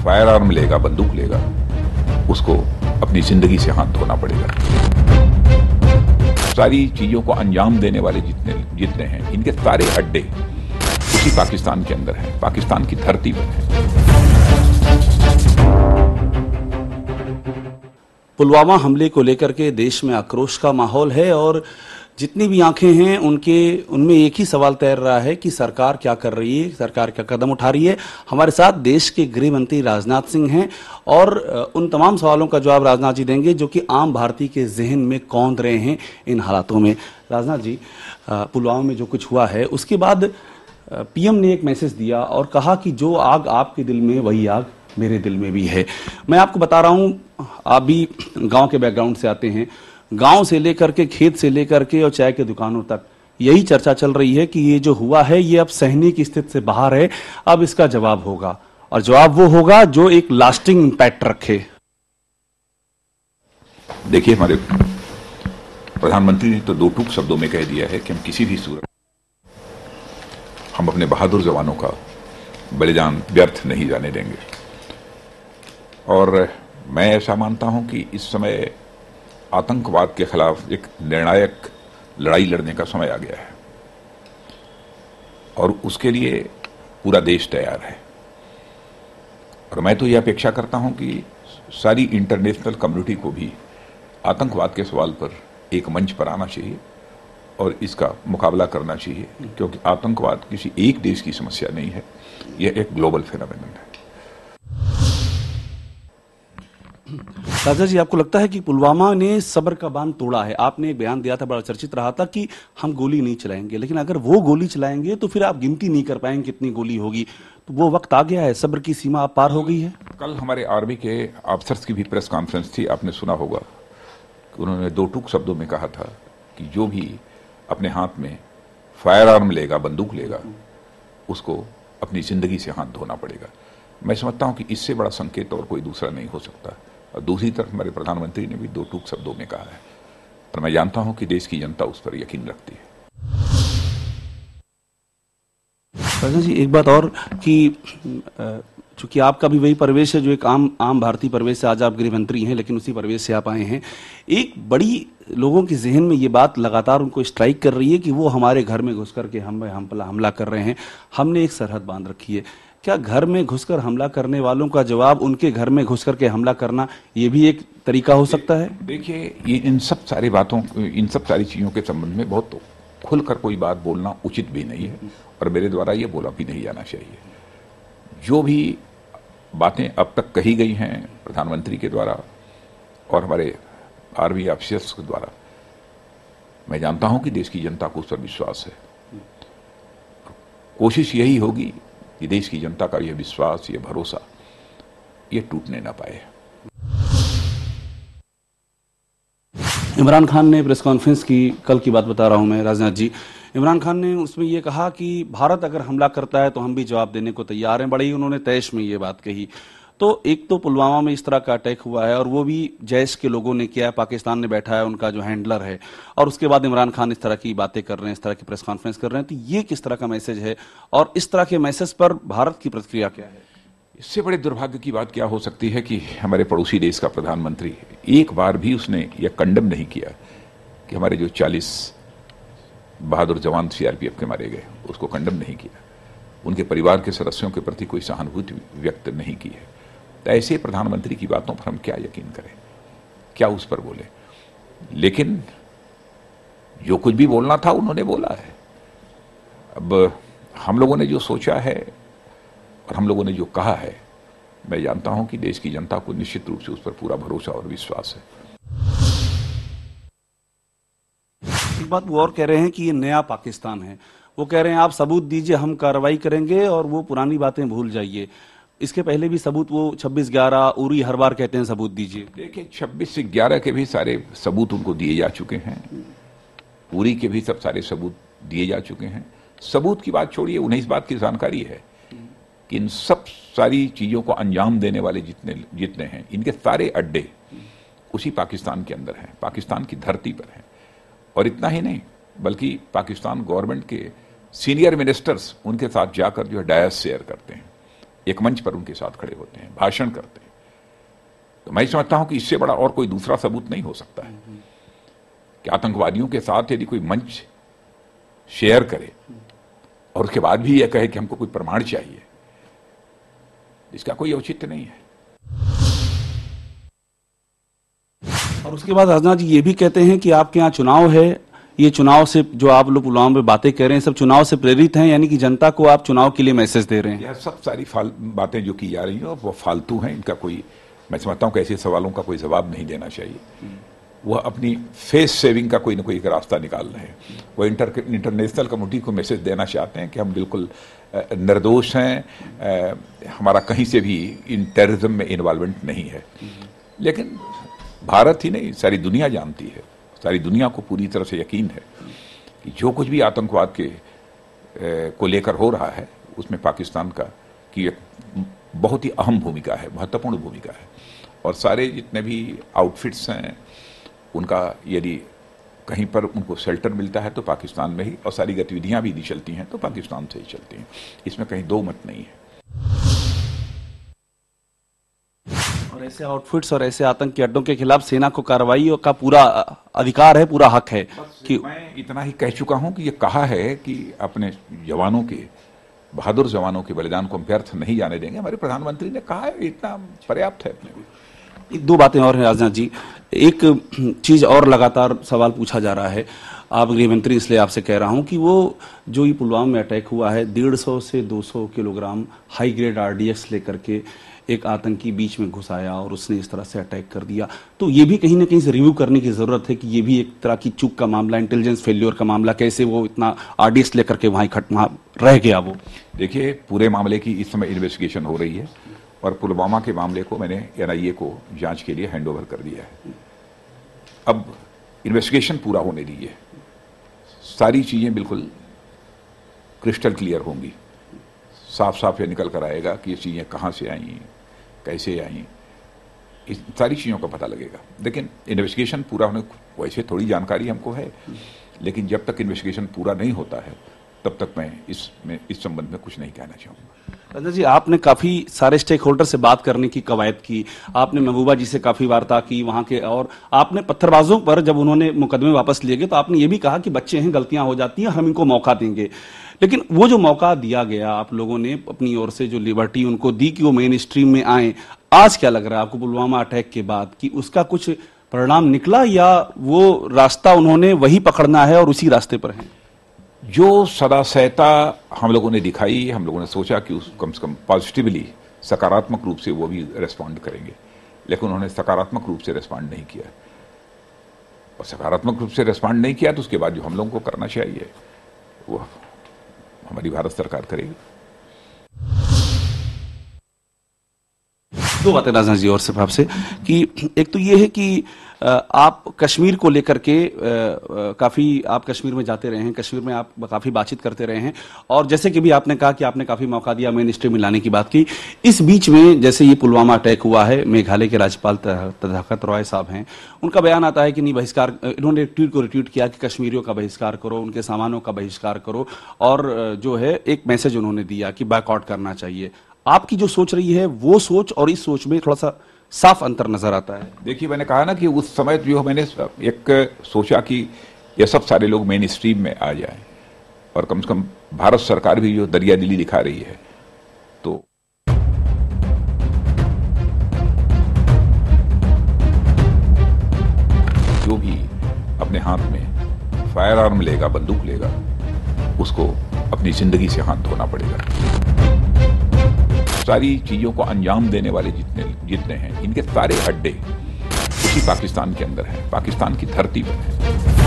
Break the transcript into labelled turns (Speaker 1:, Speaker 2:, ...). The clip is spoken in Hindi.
Speaker 1: फायर आर्म लेगा, बंदूक लेगा, उसको अपनी जिंदगी से हाथ धोना पड़ेगा। सारी चीजों को अंजाम देने वाले जितने हैं, इनके सारे अड्डे उसी पाकिस्तान के अंदर हैं, पाकिस्तान की धरती पर हैं।
Speaker 2: पुलवामा हमले को लेकर के देश में आक्रोश का माहौल है और जितनी भी आंखें हैं उनमें एक ही सवाल तैर रहा है कि सरकार क्या कर रही है, सरकार क्या कदम उठा रही है। हमारे साथ देश के गृह मंत्री राजनाथ सिंह हैं और उन तमाम सवालों का जवाब राजनाथ जी देंगे जो कि आम भारतीय के जहन में कौंध रहे हैं इन हालातों में। राजनाथ जी, पुलवामा में जो कुछ हुआ है उसके बाद पीएम ने एक मैसेज दिया और कहा कि जो आग आपके दिल में वही आग मेरे दिल में भी है। मैं आपको बता रहा हूं, आप भी गांव के बैकग्राउंड से आते हैं, गांव से लेकर के, खेत से लेकर के और चाय के दुकानों तक यही चर्चा चल रही है कि ये जो हुआ है ये अब सहने की स्थिति से बाहर है, अब इसका जवाब होगा और जवाब वो होगा जो एक लास्टिंग इंपैक्ट रखे।
Speaker 1: देखिए, हमारे प्रधानमंत्री ने तो दो टूक शब्दों में कह दिया है कि हम किसी भी सूरत हम अपने बहादुर जवानों का बलिदान व्यर्थ नहीं जाने देंगे। और मैं ऐसा मानता हूं कि इस समय आतंकवाद के खिलाफ एक निर्णायक लड़ाई लड़ने का समय आ गया है और उसके लिए पूरा देश तैयार है। और मैं तो यह अपेक्षा करता हूं कि सारी इंटरनेशनल कम्युनिटी को भी आतंकवाद के सवाल पर एक मंच पर आना चाहिए और इसका मुकाबला करना चाहिए, क्योंकि आतंकवाद किसी एक देश की समस्या नहीं है, यह एक ग्लोबल फिनोमेनन है।
Speaker 2: राजा जी, आपको लगता है कि पुलवामा ने सब्र का बांध तोड़ा है? आपने एक बयान दिया था, बड़ा चर्चित रहा था कि हम गोली नहीं चलाएंगे, लेकिन अगर वो गोली चलाएंगे तो फिर आप गिनती नहीं कर पाएंगे कितनी गोली होगी। तो वो वक्त आ गया है, सब्र की सीमा आप पार हो गई है।
Speaker 1: कल हमारे आर्मी के ऑफिसर्स की भी प्रेस कॉन्फ्रेंस थी, आपने सुना होगा कि उन्होंने दो टूक शब्दों में कहा था कि जो भी अपने हाथ में फायर आर्म लेगा, बंदूक लेगा, उसको अपनी जिंदगी से हाथ धोना पड़ेगा। मैं समझता हूं कि इससे बड़ा संकेत और कोई दूसरा नहीं हो सकता। और दूसरी तरफ हमारे प्रधानमंत्री ने भी दो टूक शब्दों में कहा है और मैं जानता हूं कि देश की जनता उस पर यकीन रखती है।
Speaker 2: राजा जी, एक बात और कि चूंकि आपका भी वही परिवेश है जो एक आम भारतीय परिवेश से, आज आप गृह मंत्री हैं लेकिन उसी परिवेश से आप आए हैं, एक बड़ी लोगों के जहन में ये बात लगातार उनको स्ट्राइक कर रही है कि वो हमारे घर में घुस करके हमला कर रहे हैं, हमने एक सरहद बांध रखी है। क्या घर में घुसकर हमला करने वालों का जवाब उनके घर में घुस करके हमला करना ये भी एक तरीका हो सकता है?
Speaker 1: देखिए, ये इन सब सारी चीजों के संबंध में बहुत खुलकर कोई बात बोलना उचित भी नहीं है और मेरे द्वारा ये बोला भी नहीं जाना चाहिए। जो भी बातें अब तक कही गई हैं प्रधानमंत्री के द्वारा और हमारे आर्मी ऑफिसर्स के द्वारा, मैं जानता हूं कि देश की जनता को उस पर विश्वास है। कोशिश यही होगी कि देश की जनता का यह विश्वास, यह भरोसा, ये टूटने ना पाए।
Speaker 2: इमरान खान ने प्रेस कॉन्फ्रेंस की, कल की बात बता रहा हूं मैं राजनाथ जी, इमरान खान ने उसमें यह कहा कि भारत अगर हमला करता है तो हम भी जवाब देने को तैयार हैं। बड़े ही उन्होंने तैश में ये बात कही। तो एक तो पुलवामा में इस तरह का अटैक हुआ है और वो भी जैश के लोगों ने किया है, पाकिस्तान ने बैठा है उनका जो हैंडलर है, और उसके बाद इमरान खान इस तरह की बातें कर रहे हैं, इस तरह की प्रेस कॉन्फ्रेंस कर रहे हैं। तो ये किस तरह का मैसेज है और इस तरह के मैसेज पर भारत की प्रतिक्रिया क्या है?
Speaker 1: इससे बड़े दुर्भाग्य की बात क्या हो सकती है कि हमारे पड़ोसी देश का प्रधानमंत्री एक बार भी उसने यह कंडम नहीं किया कि हमारे जो 40 बहादुर जवान सीआरपीएफ के मारे गए, उसको कंडम नहीं किया। उनके परिवार के सदस्यों के प्रति कोई सहानुभूति व्यक्त नहीं की है। तो ऐसे प्रधानमंत्री की बातों पर हम क्या यकीन करें, क्या उस पर बोले? लेकिन जो कुछ भी बोलना था उन्होंने बोला है। अब हम लोगों ने जो सोचा है और हम लोगों ने जो कहा है, मैं जानता हूं कि देश की जनता को निश्चित रूप से उस पर पूरा भरोसा और विश्वास है।
Speaker 2: एक बात वो और कह रहे हैं कि ये नया पाकिस्तान है। वो कह रहे हैं आप सबूत दीजिए, हम कार्रवाई करेंगे और वो पुरानी बातें भूल जाइए। इसके पहले भी सबूत, वो 26/11 उरी हर बार कहते हैं सबूत दीजिए।
Speaker 1: देखिए, 26/11 के भी सारे सबूत उनको दिए जा चुके हैं, उरी के भी सब सारे सबूत दिए जा चुके हैं। सबूत की बात छोड़िए, उन्हें इस बात की जानकारी है कि इन सब सारी चीजों को अंजाम देने वाले जितने हैं, इनके सारे अड्डे उसी पाकिस्तान के अंदर हैं, पाकिस्तान की धरती पर हैं। और इतना ही नहीं, बल्कि पाकिस्तान गवर्नमेंट के सीनियर मिनिस्टर्स उनके साथ जाकर जो है डायस शेयर करते हैं। एक मंच पर उनके साथ खड़े होते हैं, भाषण करते हैं। तो मैं समझता हूं कि इससे बड़ा और कोई दूसरा सबूत नहीं हो सकता है कि आतंकवादियों के साथ यदि कोई मंच शेयर करे और उसके बाद भी यह कहे कि हमको कोई प्रमाण चाहिए, इसका कोई औचित्य नहीं है।
Speaker 2: और उसके बाद राजनाथ जी ये भी कहते हैं कि आपके यहाँ चुनाव है, ये चुनाव से जो आप लोग पुलवामा में बातें कह रहे हैं सब चुनाव से प्रेरित हैं, यानी कि जनता को आप चुनाव के लिए मैसेज दे रहे हैं।
Speaker 1: यह सब सारी बातें जो की जा रही हैं वो फालतू हैं। इनका कोई, मैं समझता हूं कि ऐसे सवालों का कोई जवाब नहीं देना चाहिए। वह अपनी फेस सेविंग का कोई ना कोई एक रास्ता निकाल रहे हैं। वो इंटरनेशनल कम्युनिटी को मैसेज देना चाहते हैं कि हम बिल्कुल निर्दोष हैं, हमारा कहीं से भी इन टेररिज्म में इन्वॉल्वमेंट नहीं है। लेकिन भारत ही नहीं, सारी दुनिया जानती है, सारी दुनिया को पूरी तरह से यकीन है कि जो कुछ भी आतंकवाद के को लेकर हो रहा है उसमें पाकिस्तान का की एक बहुत ही अहम भूमिका है, महत्वपूर्ण भूमिका है। और सारे जितने भी आउटफिट्स हैं उनका यदि कहीं पर उनको शेल्टर मिलता है तो पाकिस्तान में ही, और सारी गतिविधियां भी यदि चलती हैं तो पाकिस्तान से ही चलती हैं। इसमें कहीं दो मत नहीं है।
Speaker 2: और ऐसे आउटफिट्स और ऐसे आतंकी अड्डों के खिलाफ सेना को कार्रवाई का पूरा अधिकार है, पूरा हक है। कि
Speaker 1: मैं इतना ही कह चुका हूं कि ये कहा है कि अपने जवानों के, बहादुर जवानों के बलिदान को हम व्यर्थ नहीं जाने देंगे। हमारे प्रधानमंत्री ने कहा है, इतना पर्याप्त है अपने को।
Speaker 2: दो बातें और हैं राजनाथ जी। एक चीज और लगातार सवाल पूछा जा रहा है, आप गृह मंत्री इसलिए आपसे कह रहा हूं कि वो जो ये पुलवामा में अटैक हुआ है 150 से 200 किलोग्राम हाई ग्रेड आरडीएक्स लेकर के एक आतंकी बीच में घुस आया और उसने इस तरह से अटैक कर दिया। तो ये भी कहीं ना कहीं से रिव्यू करने की जरूरत है कि ये भी एक तरह की चूक का मामला, इंटेलिजेंस फेल्योर का मामला, कैसे वो इतना आरडीएक्स लेकर के वहां रह गया। वो देखिए,
Speaker 1: पूरे मामले की इस समय इन्वेस्टिगेशन हो रही है और पुलवामा के मामले को मैंने एनआईए को जांच के लिए हैंडओवर कर दिया है। अब इन्वेस्टिगेशन पूरा होने दीजिए, सारी चीजें बिल्कुल क्रिस्टल क्लियर होंगी। साफ साफ ये निकल कर आएगा कि ये चीजें कहां से आई, कैसे आई, इस सारी चीजों का पता लगेगा। लेकिन इन्वेस्टिगेशन पूरा होने, वैसे थोड़ी जानकारी हमको है, लेकिन जब तक इन्वेस्टिगेशन पूरा नहीं होता है तब तक मैं इस संबंध में कुछ नहीं कहना चाहूंगा।
Speaker 2: राजा जी, आपने काफी सारे स्टेक होल्डर से बात करने की कवायद की, आपने महबूबा जी से काफी वार्ता की वहां के, और आपने पत्थरबाजों पर जब उन्होंने मुकदमे वापस लिए गए तो आपने ये भी कहा कि बच्चे हैं, गलतियां हो जाती हैं, हम इनको मौका देंगे। लेकिन वो जो मौका दिया गया, आप लोगों ने अपनी ओर से जो लिबर्टी उनको दी कि वो मेन स्ट्रीम में आए, आज क्या लग रहा है आपको पुलवामा अटैक के बाद कि उसका कुछ परिणाम निकला, या वो रास्ता उन्होंने वही पकड़ना है और उसी रास्ते पर है?
Speaker 1: जो सदासहता हम लोगों ने दिखाई, हम लोगों ने सोचा कि उस कम से कम पॉजिटिवली, सकारात्मक रूप से वो भी रेस्पॉन्ड करेंगे, लेकिन उन्होंने सकारात्मक रूप से रेस्पॉन्ड नहीं किया। और सकारात्मक रूप से रेस्पॉन्ड नहीं किया तो उसके बाद जो हम लोगों को करना चाहिए वो हमारी भारत सरकार करेगी।
Speaker 2: दो बातें राजनाथ जी और सिर्फ आपसे, कि एक तो ये है कि आप कश्मीर को लेकर के काफी, आप कश्मीर में जाते रहे हैं, कश्मीर में आप काफी बातचीत करते रहे हैं, और जैसे कि भी आपने कहा कि आपने काफी मौका दिया, मेन स्ट्रीम में लाने की बात की। इस बीच में जैसे ये पुलवामा अटैक हुआ है, मेघालय के राज्यपाल तथागत रॉय साहब हैं, उनका बयान आता है कि नहीं बहिष्कार, इन्होंने ट्वीट को रिट्वीट किया कि कश्मीरियों का बहिष्कार करो, उनके सामानों का बहिष्कार करो, और जो है एक मैसेज उन्होंने दिया कि बायकॉट करना चाहिए। आपकी जो सोच रही है वो सोच और इस सोच में थोड़ा सा साफ अंतर नजर आता है।
Speaker 1: देखिए, मैंने कहा ना कि उस समय जो मैंने एक सोचा कि ये सब सारे लोग मेन स्ट्रीम में आ जाएं, और कम से कम भारत सरकार भी जो दरिया दिली दिखा रही है, तो जो भी अपने हाथ में फायर आर्म लेगा, बंदूक लेगा, उसको अपनी जिंदगी से हाथ धोना पड़ेगा। सारी चीजों को अंजाम देने वाले जितने हैं, इनके सारे अड्डे उसी पाकिस्तान के अंदर हैं, पाकिस्तान की धरती पर हैं।